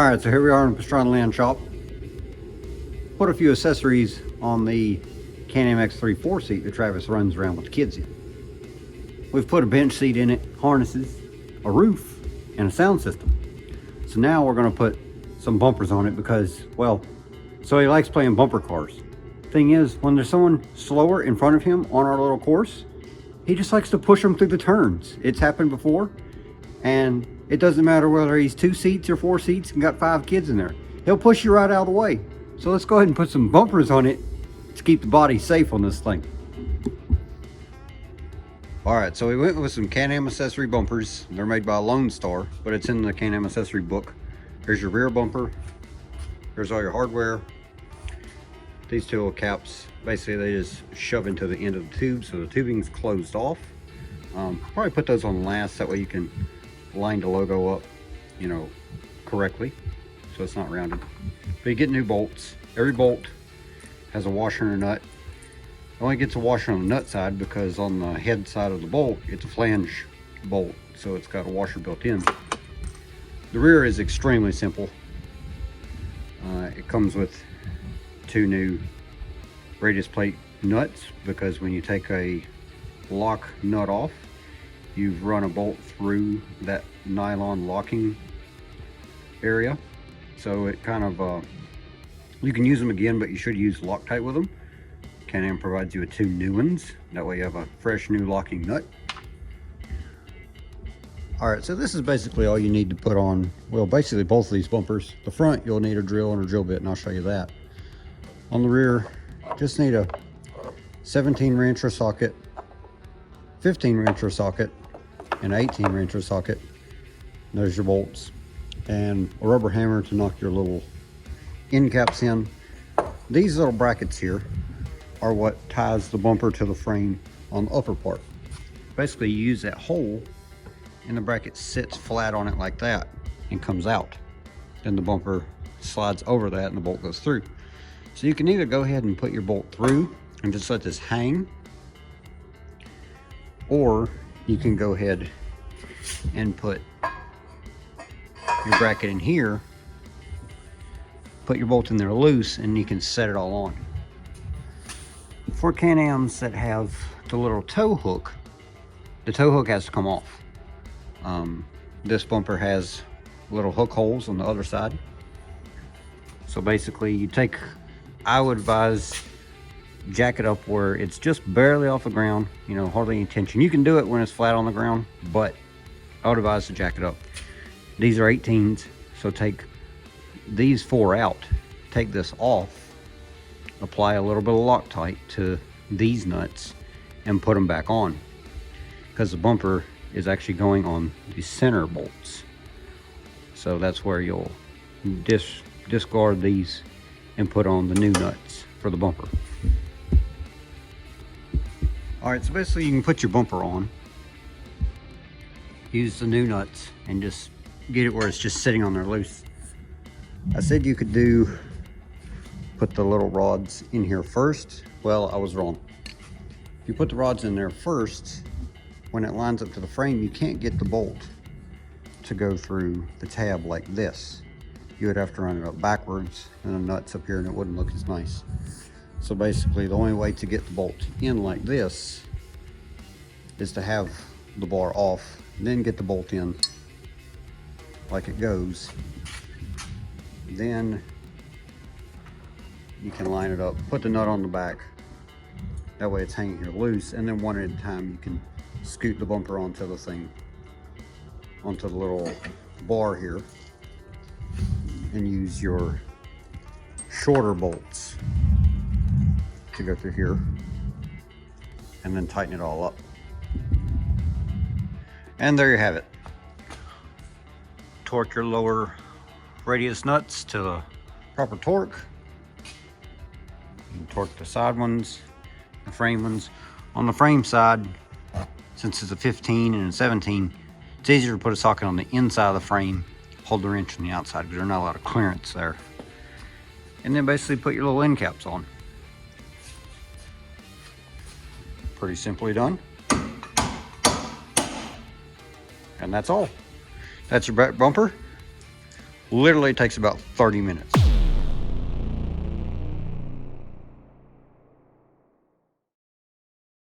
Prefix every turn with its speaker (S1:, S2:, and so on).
S1: Alright, so here we are in the Pastrana Land Shop. Put a few accessories on the Can-Am X3 4-seat that Travis runs around with the kids in. We've put a bench seat in it, harnesses, a roof, and a sound system. So now we're going to put some bumpers on it because, well, so he likes playing bumper cars. Thing is, when there's someone slower in front of him on our little course, he just likes to push them through the turns. It's happened before, and it doesn't matter whether he's 2 seats or 4 seats and got 5 kids in there. He'll push you right out of the way. So let's go ahead and put some bumpers on it to keep the body safe on this thing. Alright, so we went with some Can-Am accessory bumpers. They're made by Lonestar, but it's in the Can-Am accessory book. Here's your rear bumper. Here's all your hardware. These two little caps, basically they just shove into the end of the tube so the tubing's closed off. Probably put those on last, that way you can line the logo up, you know, correctly, so it's not rounded. But you get new bolts. Every bolt has a washer and a nut. It only gets a washer on the nut side because on the head side of the bolt, it's a flange bolt, so it's got a washer built in. The rear is extremely simple. It comes with 2 new radius plate nuts, because when you take a lock nut off, you've run a bolt through that nylon locking area. So it kind of, you can use them again, but you should use Loctite with them. Can-Am provides you with 2 new ones. That way you have a fresh new locking nut. Alright, so this is basically all you need to put on, well, basically both of these bumpers. The front, you'll need a drill and a drill bit, and I'll show you that. On the rear, just need a 17 wrencher socket, 15 wrencher socket, and 18 wrencher socket. There's your bolts, and a rubber hammer to knock your little end caps in. These little brackets here are what ties the bumper to the frame on the upper part. Basically, you use that hole, and the bracket sits flat on it like that and comes out. Then the bumper slides over that and the bolt goes through. So you can either go ahead and put your bolt through and just let this hang, or you can go ahead and put your bracket in here, put your bolt in there loose, and you can set it all on. For Can-Ams that have the little tow hook, the tow hook has to come off. This bumper has little hook holes on the other side. So basically you take, I would advise jack it up where it's just barely off the ground, you know, hardly any tension. You can do it when it's flat on the ground, but I would advise to jack it up. These are 18s, so take these 4 out, take this off, apply a little bit of Loctite to these nuts, and put them back on, because the bumper is actually going on the center bolts. So that's where you'll discard these and put on the new nuts for the bumper. Alright, so basically you can put your bumper on, use the new nuts, and just get it where it's just sitting on there loose. I said you could put the little rods in here first. Well, I was wrong. If you put the rods in there first, when it lines up to the frame, you can't get the bolt to go through the tab like this. You would have to run it up backwards and the nuts up here, and it wouldn't look as nice. So basically the only way to get the bolt in like this is to have the bar off, then get the bolt in like it goes. Then you can line it up, put the nut on the back, that way it's hanging here loose, and then one at a time you can scoot the bumper onto the thing, onto the little bar here, and use your shorter bolts to go through here, and then tighten it all up. And there you have it. Torque your lower radius nuts to the proper torque. You can torque the side ones, the frame ones. On the frame side, since it's a 15 and a 17, it's easier to put a socket on the inside of the frame, hold the wrench on the outside, because there's not a lot of clearance there. And then basically put your little end caps on. Pretty simply done. And that's all. That's your bumper. Literally takes about 30 minutes.